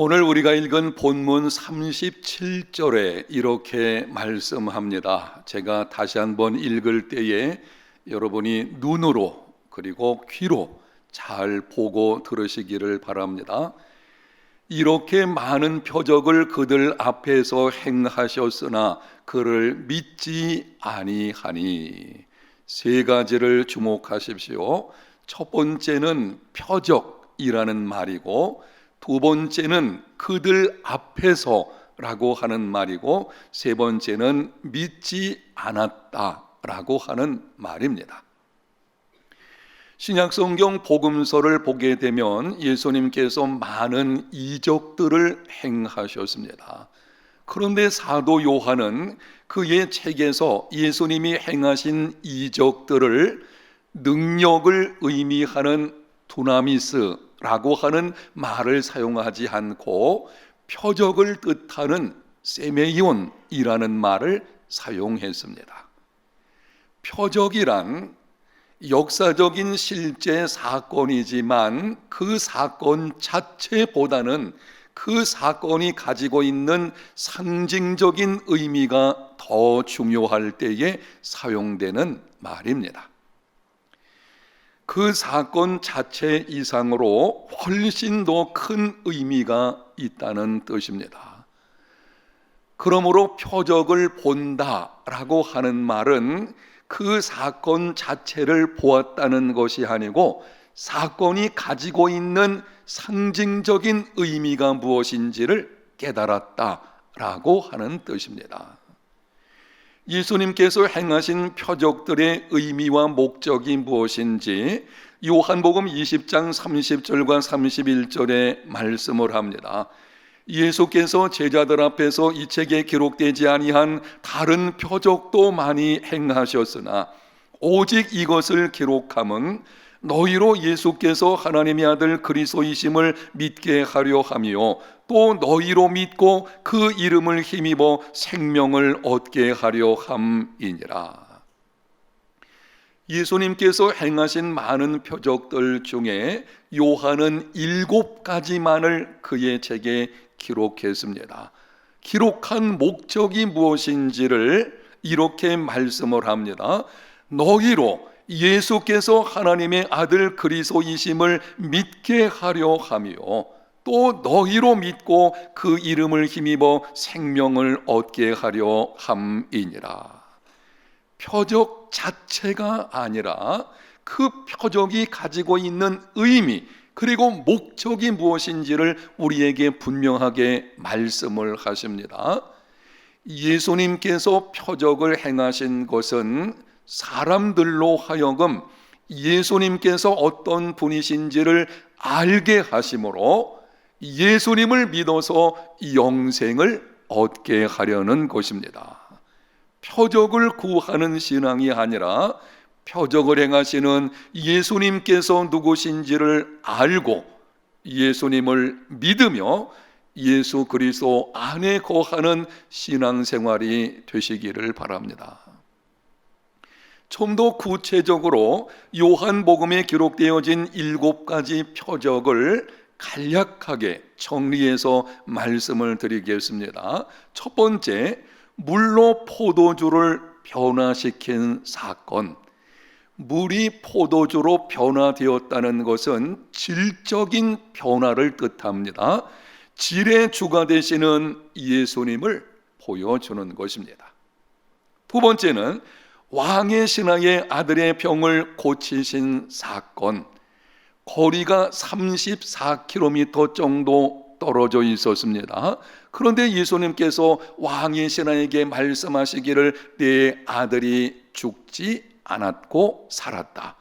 오늘 우리가 읽은 본문 37절에 이렇게 말씀합니다. 제가 다시 한번 읽을 때에 여러분이 눈으로 그리고 귀로 잘 보고 들으시기를 바랍니다. 이렇게 많은 표적을 그들 앞에서 행하셨으나 그를 믿지 아니하니. 세 가지를 주목하십시오. 첫 번째는 표적이라는 말이고, 두 번째는 그들 앞에서라고 하는 말이고, 세 번째는 믿지 않았다라고 하는 말입니다. 신약성경 복음서를 보게 되면 예수님께서 많은 이적들을 행하셨습니다. 그런데 사도 요한은 그의 책에서 예수님이 행하신 이적들을 능력을 의미하는 두나미스라고 하는 말을 사용하지 않고 표적을 뜻하는 세메이온이라는 말을 사용했습니다. 표적이란 역사적인 실제 사건이지만 그 사건 자체보다는 그 사건이 가지고 있는 상징적인 의미가 더 중요할 때에 사용되는 말입니다. 그 사건 자체 이상으로 훨씬 더 큰 의미가 있다는 뜻입니다. 그러므로 표적을 본다라고 하는 말은 그 사건 자체를 보았다는 것이 아니고 사건이 가지고 있는 상징적인 의미가 무엇인지를 깨달았다라고 하는 뜻입니다. 예수님께서 행하신 표적들의 의미와 목적이 무엇인지 요한복음 20장 30절과 31절에 말씀을 합니다. 예수께서 제자들 앞에서 이 책에 기록되지 아니한 다른 표적도 많이 행하셨으나 오직 이것을 기록함은 너희로 예수께서 하나님의 아들 그리스도이심을 믿게 하려 하며 또 너희로 믿고 그 이름을 힘입어 생명을 얻게 하려 함이니라. 예수님께서 행하신 많은 표적들 중에 요한은 7가지만을 그의 책에 기록했습니다. 기록한 목적이 무엇인지를 이렇게 말씀을 합니다. 너희로 예수께서 하나님의 아들 그리스도이심을 믿게 하려 하며 또 너희로 믿고 그 이름을 힘입어 생명을 얻게 하려 함이니라. 표적 자체가 아니라 그 표적이 가지고 있는 의미 그리고 목적이 무엇인지를 우리에게 분명하게 말씀을 하십니다. 예수님께서 표적을 행하신 것은 사람들로 하여금 예수님께서 어떤 분이신지를 알게 하심으로 예수님을 믿어서 영생을 얻게 하려는 것입니다. 표적을 구하는 신앙이 아니라 표적을 행하시는 예수님께서 누구신지를 알고 예수님을 믿으며 예수 그리스도 안에 거하는 신앙생활이 되시기를 바랍니다. 좀 더 구체적으로 요한복음에 기록되어진 7가지 표적을 간략하게 정리해서 말씀을 드리겠습니다. 첫 번째, 물로 포도주를 변화시킨 사건. 물이 포도주로 변화되었다는 것은 질적인 변화를 뜻합니다. 질의 주가 되시는 예수님을 보여주는 것입니다. 두 번째는 왕의 신하의 아들의 병을 고치신 사건. 거리가 34km 정도 떨어져 있었습니다. 그런데 예수님께서 왕의 신하에게 말씀하시기를 내 아들이 죽지 않았고 살았다.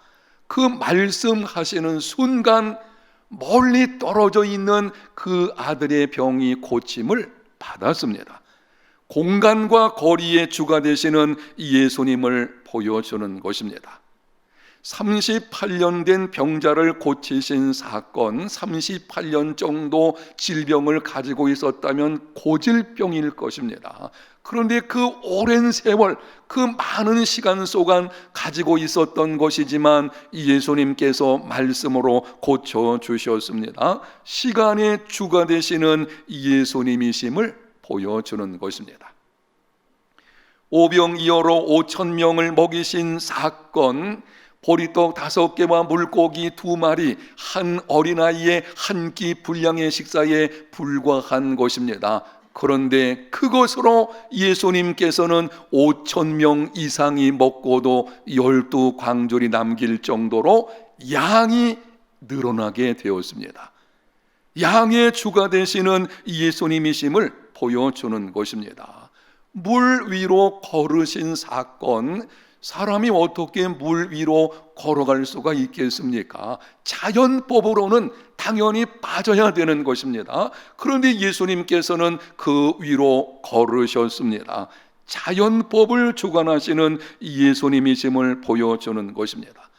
그 말씀하시는 순간 멀리 떨어져 있는 그 아들의 병이 고침을 받았습니다. 공간과 거리의 주가 되시는 예수님을 보여주는 것입니다. 38년 된 병자를 고치신 사건, 38년 정도 질병을 가지고 있었다면 고질병일 것입니다. 그런데 그 오랜 세월, 그 많은 시간 동안 가지고 있었던 것이지만 예수님께서 말씀으로 고쳐주셨습니다. 시간의 주가 되시는 예수님이심을 보여주는 것입니다. 오병이어로 5,000명을 먹이신 사건, 보리떡 5개와 물고기 2마리, 한 어린아이의 한 끼 분량의 식사에 불과한 것입니다. 그런데 그것으로 예수님께서는 5,000명 이상이 먹고도 12광줄이 남길 정도로 양이 늘어나게 되었습니다. 양의 주가 되시는 예수님이심을 보여주는 것입니다. 물 위로 걸으신 사건, 사람이 어떻게 물 위로 걸어갈 수가 있겠습니까? 자연법으로는 당연히 빠져야 되는 것입니다. 그런데 예수님께서는 그 위로 걸으셨습니다. 자연법을 주관하시는 예수님이심을 보여주는 것입니다.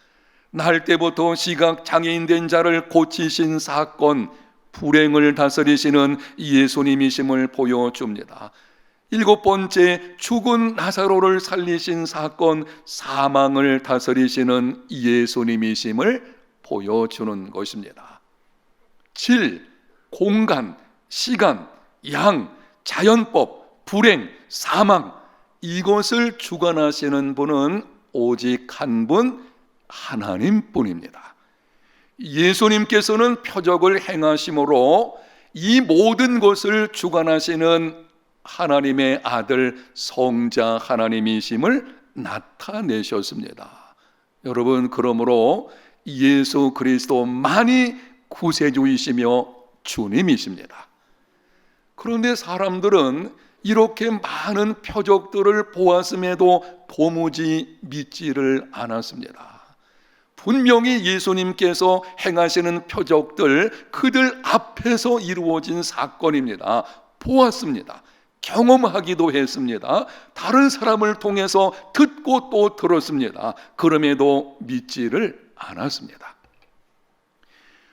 날 때부터 시각장애인 된 자를 고치신 사건, 불행을 다스리시는 예수님이심을 보여줍니다. 7번째, 죽은 나사로를 살리신 사건, 사망을 다스리시는 예수님이심을 보여주는 것입니다. 질, 공간, 시간, 양, 자연법, 불행, 사망, 이것을 주관하시는 분은 오직 한 분, 하나님뿐입니다. 예수님께서는 표적을 행하심으로 이 모든 것을 주관하시는 하나님의 아들 성자 하나님이심을 나타내셨습니다. 여러분, 그러므로 예수 그리스도만이 구세주이시며 주님이십니다. 그런데 사람들은 이렇게 많은 표적들을 보았음에도 도무지 믿지를 않았습니다. 분명히 예수님께서 행하시는 표적들, 그들 앞에서 이루어진 사건입니다. 보았습니다. 경험하기도 했습니다. 다른 사람을 통해서 듣고 또 들었습니다. 그럼에도 믿지를 않았습니다.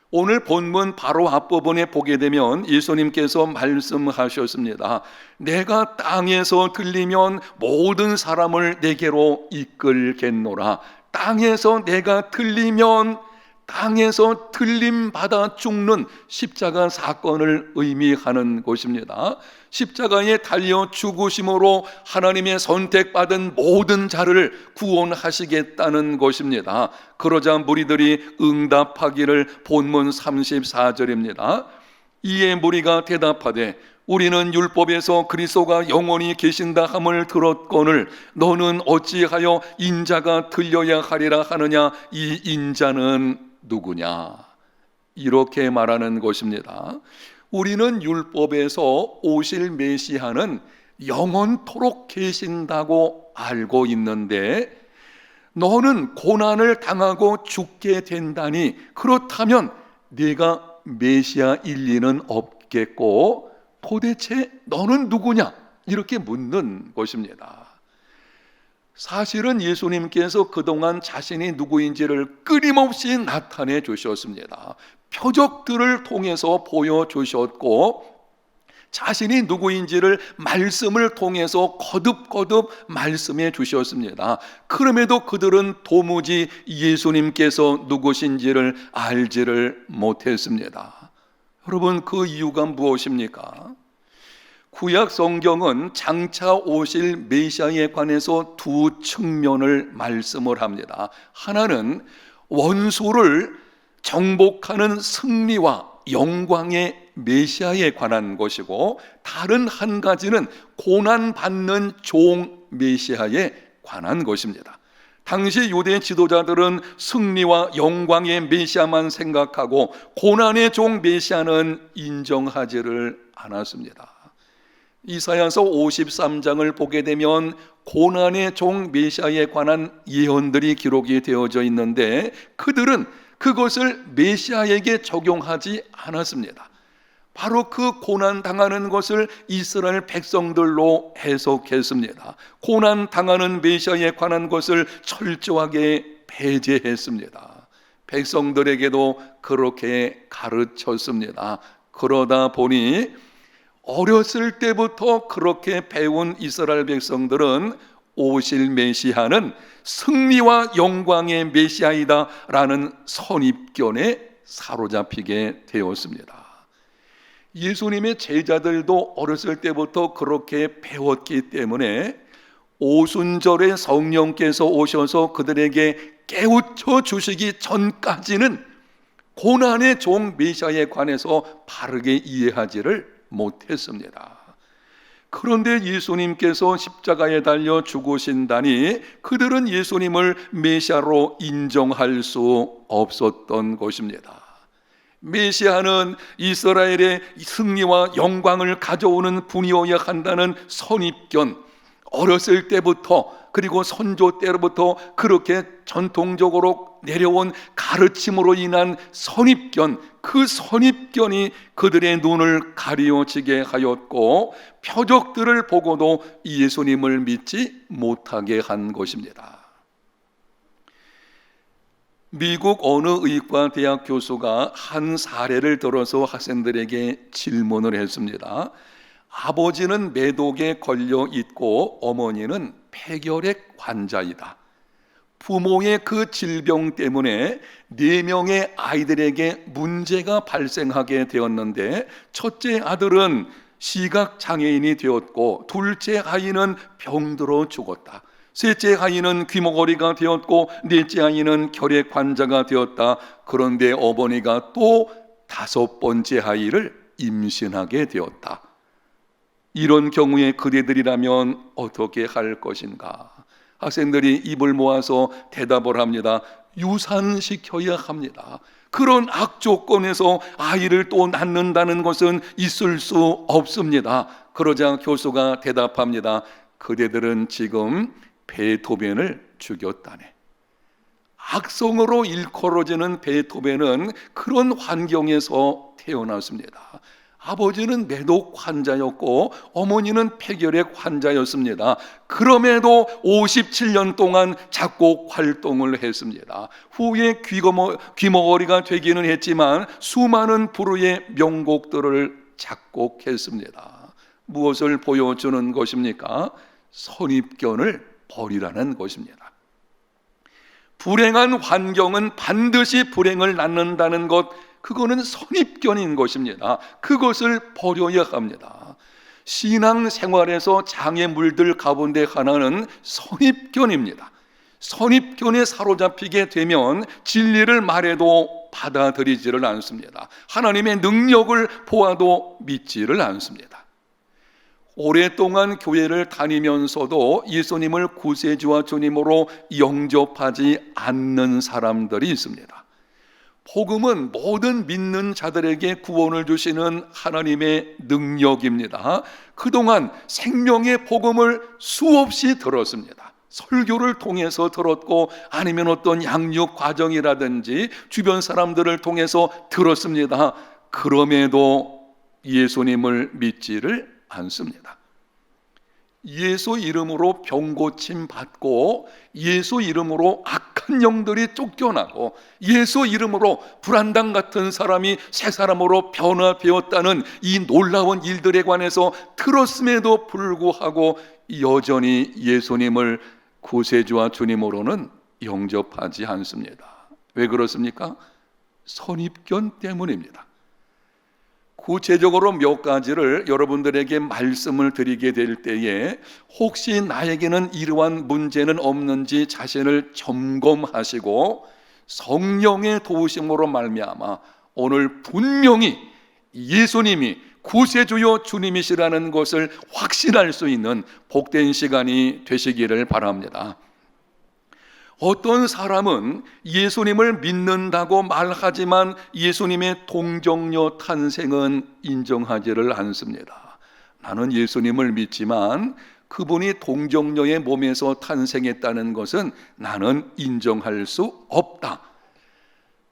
오늘 본문 바로 앞부분에 보게 되면 예수님께서 말씀하셨습니다. 내가 땅에서 들리면 모든 사람을 내게로 이끌겠노라. 땅에서 내가 들리면 땅에서 들림받아 죽는 십자가 사건을 의미하는 것입니다. 십자가에 달려 죽으심으로 하나님의 선택받은 모든 자를 구원하시겠다는 것입니다. 그러자 무리들이 응답하기를 본문 34절입니다. 이에 무리가 대답하되 우리는 율법에서 그리스도가 영원히 계신다 함을 들었거늘 너는 어찌하여 인자가 들려야 하리라 하느냐. 이 인자는 누구냐? 이렇게 말하는 것입니다. 우리는 율법에서 오실 메시아는 영원토록 계신다고 알고 있는데 너는 고난을 당하고 죽게 된다니 그렇다면 네가 메시아일 리는 없겠고 도대체 너는 누구냐? 이렇게 묻는 것입니다. 사실은 예수님께서 그동안 자신이 누구인지를 끊임없이 나타내 주셨습니다. 표적들을 통해서 보여주셨고 자신이 누구인지를 말씀을 통해서 거듭거듭 말씀해 주셨습니다. 그럼에도 그들은 도무지 예수님께서 누구신지를 알지를 못했습니다. 여러분, 그 이유가 무엇입니까? 구약 성경은 장차 오실 메시아에 관해서 두 측면을 말씀을 합니다. 하나는 원수를 정복하는 승리와 영광의 메시아에 관한 것이고 다른 한 가지는 고난받는 종 메시아에 관한 것입니다. 당시 유대 지도자들은 승리와 영광의 메시아만 생각하고 고난의 종 메시아는 인정하지를 않았습니다. 이사야서 53장을 보게 되면 고난의 종 메시아에 관한 예언들이 기록이 되어져 있는데 그들은 그것을 메시아에게 적용하지 않았습니다. 바로 그 고난 당하는 것을 이스라엘 백성들로 해석했습니다. 고난 당하는 메시아에 관한 것을 철저하게 배제했습니다. 백성들에게도 그렇게 가르쳤습니다. 그러다 보니 어렸을 때부터 그렇게 배운 이스라엘 백성들은 오실 메시아는 승리와 영광의 메시아이다라는 선입견에 사로잡히게 되었습니다. 예수님의 제자들도 어렸을 때부터 그렇게 배웠기 때문에 오순절에 성령께서 오셔서 그들에게 깨우쳐 주시기 전까지는 고난의 종 메시아에 관해서 바르게 이해하지를 못했습니다. 그런데 예수님께서 십자가에 달려 죽으신다니 그들은 예수님을 메시아로 인정할 수 없었던 것입니다. 메시아는 이스라엘의 승리와 영광을 가져오는 분이어야 한다는 선입견, 어렸을 때부터 그리고 선조 때로부터 그렇게 전통적으로 내려온 가르침으로 인한 선입견, 그 선입견이 그들의 눈을 가리워지게 하였고 표적들을 보고도 예수님을 믿지 못하게 한 것입니다. 미국 어느 의과대학 교수가 한 사례를 들어서 학생들에게 질문을 했습니다. 아버지는 매독에 걸려 있고 어머니는 폐결핵 환자이다. 부모의 그 질병 때문에 4명의 아이들에게 문제가 발생하게 되었는데 첫째 아들은 시각장애인이 되었고 둘째 아이는 병들어 죽었다. 셋째 아이는 귀머거리가 되었고 넷째 아이는 결핵 환자가 되었다. 그런데 어머니가 또 5번째 아이를 임신하게 되었다. 이런 경우에 그대들이라면 어떻게 할 것인가? 학생들이 입을 모아서 대답을 합니다. 유산시켜야 합니다. 그런 악조건에서 아이를 또 낳는다는 것은 있을 수 없습니다. 그러자 교수가 대답합니다. 그대들은 지금 베토벤을 죽였다네. 악성으로 일컬어지는 베토벤은 그런 환경에서 태어났습니다. 아버지는 매독 환자였고 어머니는 폐결핵 환자였습니다. 그럼에도 57년 동안 작곡 활동을 했습니다. 후에 귀머거리가 되기는 했지만 수많은 불후의 명곡들을 작곡했습니다. 무엇을 보여주는 것입니까? 선입견을 버리라는 것입니다. 불행한 환경은 반드시 불행을 낳는다는 것, 그거는 선입견인 것입니다. 그것을 버려야 합니다. 신앙생활에서 장애물들 가운데 하나는 선입견입니다. 선입견에 사로잡히게 되면 진리를 말해도 받아들이지를 않습니다. 하나님의 능력을 보아도 믿지를 않습니다. 오랫동안 교회를 다니면서도 예수님을 구세주와 주님으로 영접하지 않는 사람들이 있습니다. 복음은 모든 믿는 자들에게 구원을 주시는 하나님의 능력입니다. 그동안 생명의 복음을 수없이 들었습니다. 설교를 통해서 들었고 아니면 어떤 양육 과정이라든지 주변 사람들을 통해서 들었습니다. 그럼에도 예수님을 믿지를 않습니다. 예수 이름으로 병고침 받고 예수 이름으로 악한 영들이 쫓겨나고 예수 이름으로 불안당 같은 사람이 새 사람으로 변화되었다는 이 놀라운 일들에 관해서 들었음에도 불구하고 여전히 예수님을 구세주와 주님으로는 영접하지 않습니다. 왜 그렇습니까? 선입견 때문입니다. 구체적으로 몇 가지를 여러분들에게 말씀을 드리게 될 때에 혹시 나에게는 이러한 문제는 없는지 자신을 점검하시고 성령의 도우심으로 말미암아 오늘 분명히 예수님이 구세주요 주님이시라는 것을 확신할 수 있는 복된 시간이 되시기를 바랍니다. 어떤 사람은 예수님을 믿는다고 말하지만 예수님의 동정녀 탄생은 인정하지를 않습니다. 나는 예수님을 믿지만 그분이 동정녀의 몸에서 탄생했다는 것은 나는 인정할 수 없다.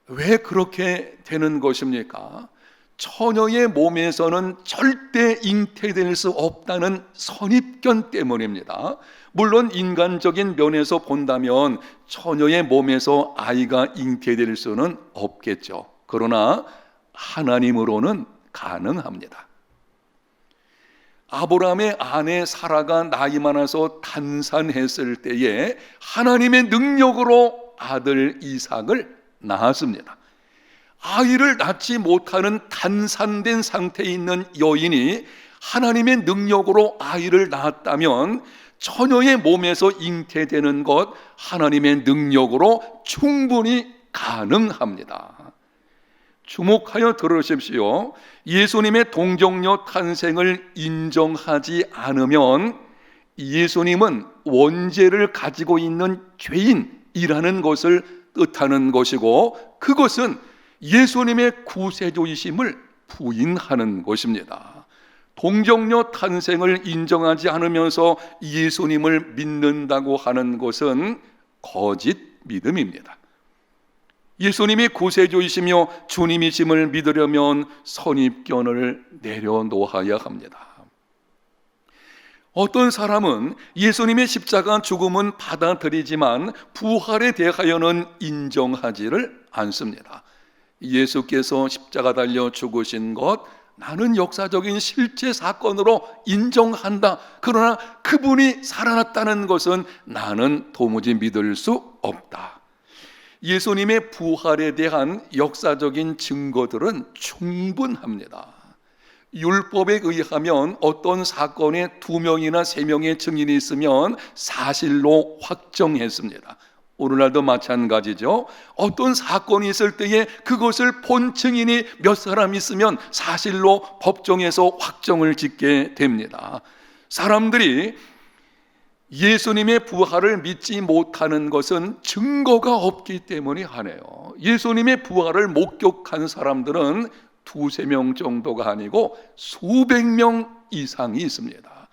왜 그렇게 되는 것입니까? 처녀의 몸에서는 절대 잉태될 수 없다는 선입견 때문입니다. 물론 인간적인 면에서 본다면 처녀의 몸에서 아이가 잉태될 수는 없겠죠. 그러나 하나님으로는 가능합니다. 아브라함의 아내 사라가 나이 많아서 단산했을 때에 하나님의 능력으로 아들 이삭을 낳았습니다. 아이를 낳지 못하는 단산된 상태에 있는 여인이 하나님의 능력으로 아이를 낳았다면 처녀의 몸에서 잉태되는 것 하나님의 능력으로 충분히 가능합니다. 주목하여 들으십시오. 예수님의 동정녀 탄생을 인정하지 않으면 예수님은 원죄를 가지고 있는 죄인이라는 것을 뜻하는 것이고, 그것은 예수님의 구세주이심을 부인하는 것입니다. 동정녀 탄생을 인정하지 않으면서 예수님을 믿는다고 하는 것은 거짓 믿음입니다. 예수님이 구세주이시며 주님이심을 믿으려면 선입견을 내려놓아야 합니다. 어떤 사람은 예수님의 십자가 죽음은 받아들이지만 부활에 대하여는 인정하지를 않습니다. 예수께서 십자가 달려 죽으신 것 나는 역사적인 실제 사건으로 인정한다. 그러나 그분이 살아났다는 것은 나는 도무지 믿을 수 없다. 예수님의 부활에 대한 역사적인 증거들은 충분합니다. 율법에 의하면 어떤 사건에 2명이나 3명의 증인이 있으면 사실로 확정했습니다. 오늘날도 마찬가지죠. 어떤 사건이 있을 때에 그것을 본 증인이 몇 사람 있으면 사실로 법정에서 확정을 짓게 됩니다. 사람들이 예수님의 부활을 믿지 못하는 것은 증거가 없기 때문이 하네요. 예수님의 부활을 목격한 사람들은 2-3명 정도가 아니고 수백 명 이상이 있습니다.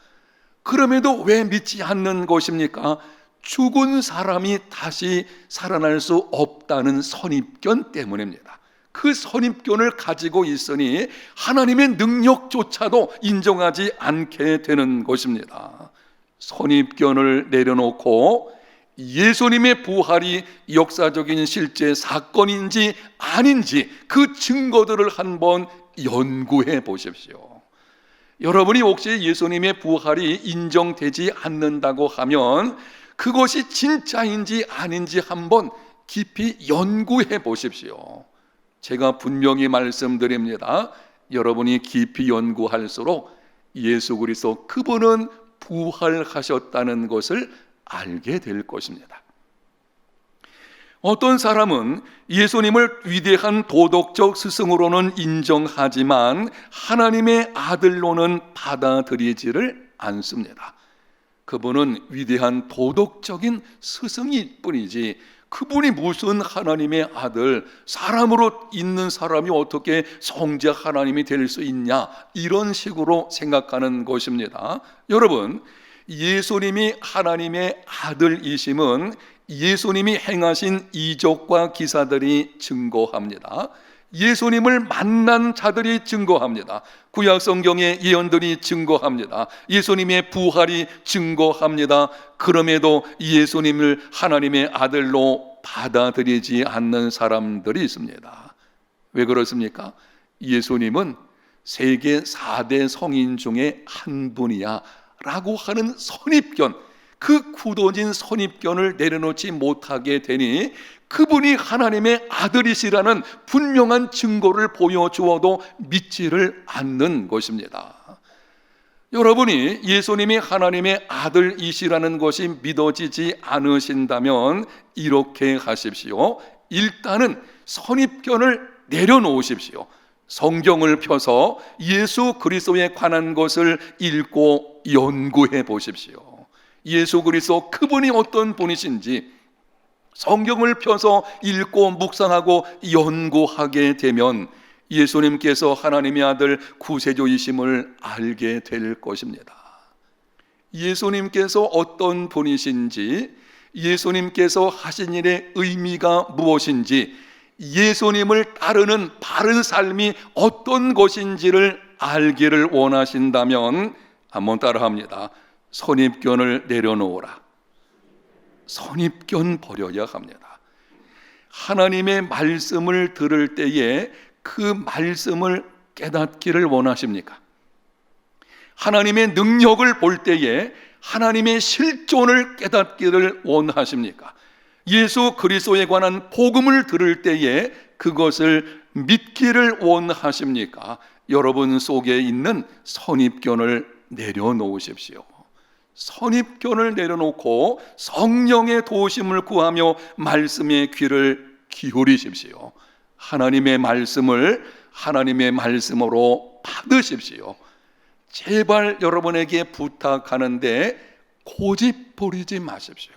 그럼에도 왜 믿지 않는 것입니까? 죽은 사람이 다시 살아날 수 없다는 선입견 때문입니다. 그 선입견을 가지고 있으니 하나님의 능력조차도 인정하지 않게 되는 것입니다. 선입견을 내려놓고 예수님의 부활이 역사적인 실제 사건인지 아닌지 그 증거들을 한번 연구해 보십시오. 여러분이 혹시 예수님의 부활이 인정되지 않는다고 하면 그것이 진짜인지 아닌지 한번 깊이 연구해 보십시오. 제가 분명히 말씀드립니다. 여러분이 깊이 연구할수록 예수 그리스도 그분은 부활하셨다는 것을 알게 될 것입니다. 어떤 사람은 예수님을 위대한 도덕적 스승으로는 인정하지만 하나님의 아들로는 받아들이지를 않습니다. 그분은 위대한 도덕적인 스승일 뿐이지 그분이 무슨 하나님의 아들, 사람으로 있는 사람이 어떻게 성자 하나님이 될 수 있냐, 이런 식으로 생각하는 것입니다. 여러분, 예수님이 하나님의 아들이심은 예수님이 행하신 이적과 기사들이 증거합니다. 예수님을 만난 자들이 증거합니다. 구약 성경의 예언들이 증거합니다. 예수님의 부활이 증거합니다. 그럼에도 예수님을 하나님의 아들로 받아들이지 않는 사람들이 있습니다. 왜 그렇습니까? 예수님은 세계 4대 성인 중에 한 분이야 라고 하는 선입견, 그 굳어진 선입견을 내려놓지 못하게 되니 그분이 하나님의 아들이시라는 분명한 증거를 보여주어도 믿지를 않는 것입니다. 여러분이 예수님이 하나님의 아들이시라는 것이 믿어지지 않으신다면 이렇게 하십시오. 일단은 선입견을 내려놓으십시오. 성경을 펴서 예수 그리스도에 관한 것을 읽고 연구해 보십시오. 예수 그리스도 그분이 어떤 분이신지 성경을 펴서 읽고 묵상하고 연구하게 되면 예수님께서 하나님의 아들 구세주이심을 알게 될 것입니다. 예수님께서 어떤 분이신지, 예수님께서 하신 일의 의미가 무엇인지, 예수님을 따르는 바른 삶이 어떤 것인지를 알기를 원하신다면 한번 따라합니다. 선입견을 내려놓으라. 선입견 버려야 합니다. 하나님의 말씀을 들을 때에 그 말씀을 깨닫기를 원하십니까? 하나님의 능력을 볼 때에 하나님의 실존을 깨닫기를 원하십니까? 예수 그리스도에 관한 복음을 들을 때에 그것을 믿기를 원하십니까? 여러분 속에 있는 선입견을 내려놓으십시오. 선입견을 내려놓고 성령의 도우심을 구하며 말씀의 귀를 기울이십시오. 하나님의 말씀을 하나님의 말씀으로 받으십시오. 제발 여러분에게 부탁하는데 고집 부리지 마십시오.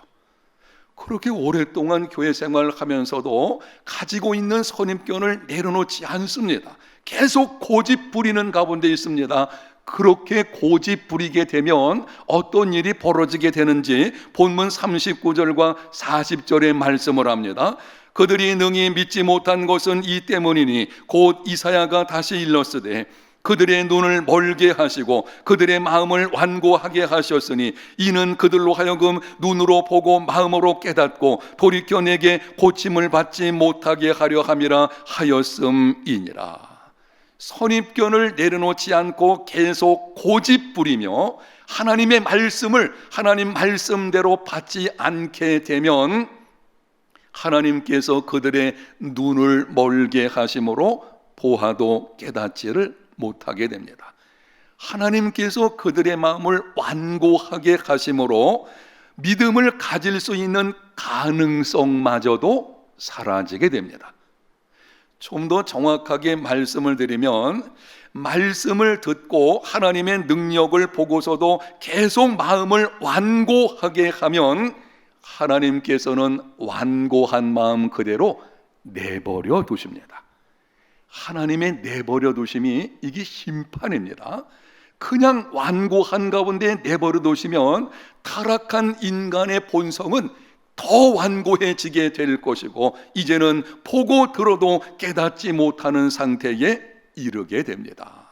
그렇게 오랫동안 교회 생활하면서도 가지고 있는 선입견을 내려놓지 않습니다. 계속 고집 부리는 가운데 있습니다. 그렇게 고집 부리게 되면 어떤 일이 벌어지게 되는지 본문 39절과 40절의 말씀을 합니다. 그들이 능히 믿지 못한 것은 이 때문이니 곧 이사야가 다시 일렀으되 그들의 눈을 멀게 하시고 그들의 마음을 완고하게 하셨으니 이는 그들로 하여금 눈으로 보고 마음으로 깨닫고 돌이켜 내게 고침을 받지 못하게 하려 함이라 하였음이니라. 선입견을 내려놓지 않고 계속 고집 부리며 하나님의 말씀을 하나님 말씀대로 받지 않게 되면 하나님께서 그들의 눈을 멀게 하심으로 보아도 깨닫지를 못하게 됩니다. 하나님께서 그들의 마음을 완고하게 하심으로 믿음을 가질 수 있는 가능성마저도 사라지게 됩니다. 좀 더 정확하게 말씀을 드리면 말씀을 듣고 하나님의 능력을 보고서도 계속 마음을 완고하게 하면 하나님께서는 완고한 마음 그대로 내버려 두십니다. 하나님의 내버려 두심이 이게 심판입니다. 그냥 완고한 가운데 내버려 두시면 타락한 인간의 본성은 더 완고해지게 될 것이고 이제는 보고 들어도 깨닫지 못하는 상태에 이르게 됩니다.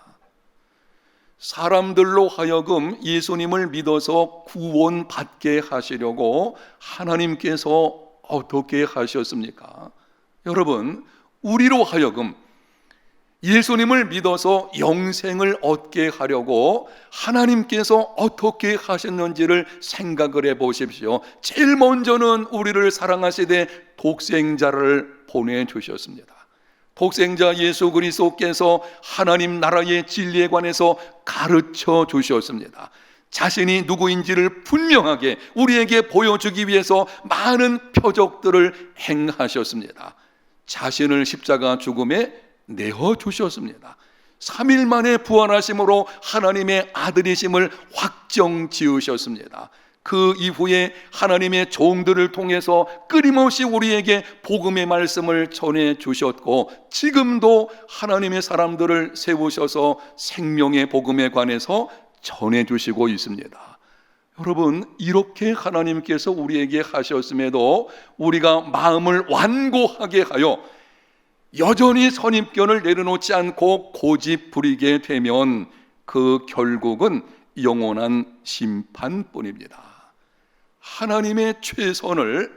사람들로 하여금 예수님을 믿어서 구원받게 하시려고 하나님께서 어떻게 하셨습니까? 여러분, 우리로 하여금 예수님을 믿어서 영생을 얻게 하려고 하나님께서 어떻게 하셨는지를 생각을 해 보십시오. 제일 먼저는 우리를 사랑하시되 독생자를 보내주셨습니다. 독생자 예수 그리스도께서 하나님 나라의 진리에 관해서 가르쳐 주셨습니다. 자신이 누구인지를 분명하게 우리에게 보여주기 위해서 많은 표적들을 행하셨습니다. 자신을 십자가 죽음에 내어주셨습니다. 3일 만에 부활하심으로 하나님의 아들이심을 확정 지으셨습니다. 그 이후에 하나님의 종들을 통해서 끊임없이 우리에게 복음의 말씀을 전해주셨고 지금도 하나님의 사람들을 세우셔서 생명의 복음에 관해서 전해주시고 있습니다. 여러분, 이렇게 하나님께서 우리에게 하셨음에도 우리가 마음을 완고하게 하여 여전히 선입견을 내려놓지 않고 고집 부리게 되면 그 결국은 영원한 심판뿐입니다. 하나님의 최선을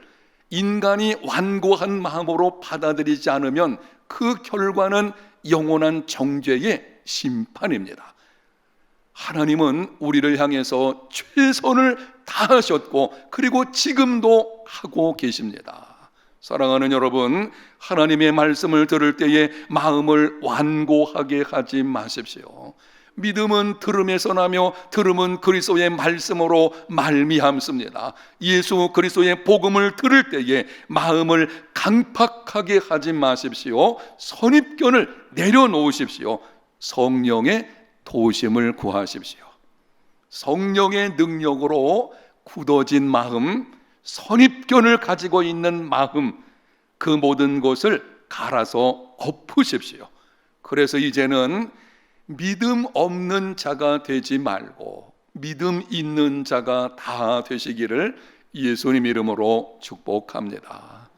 인간이 완고한 마음으로 받아들이지 않으면 그 결과는 영원한 정죄의 심판입니다. 하나님은 우리를 향해서 최선을 다하셨고 그리고 지금도 하고 계십니다. 사랑하는 여러분, 하나님의 말씀을 들을 때에 마음을 완고하게 하지 마십시오. 믿음은 들음에서 나며 들음은 그리스도의 말씀으로 말미암습니다. 예수 그리스도의 복음을 들을 때에 마음을 강팍하게 하지 마십시오. 선입견을 내려놓으십시오. 성령의 도우심을 구하십시오. 성령의 능력으로 굳어진 마음, 선입견을 가지고 있는 마음, 그 모든 것을 갈아서 엎으십시오. 그래서 이제는 믿음 없는 자가 되지 말고 믿음 있는 자가 다 되시기를 예수님 이름으로 축복합니다.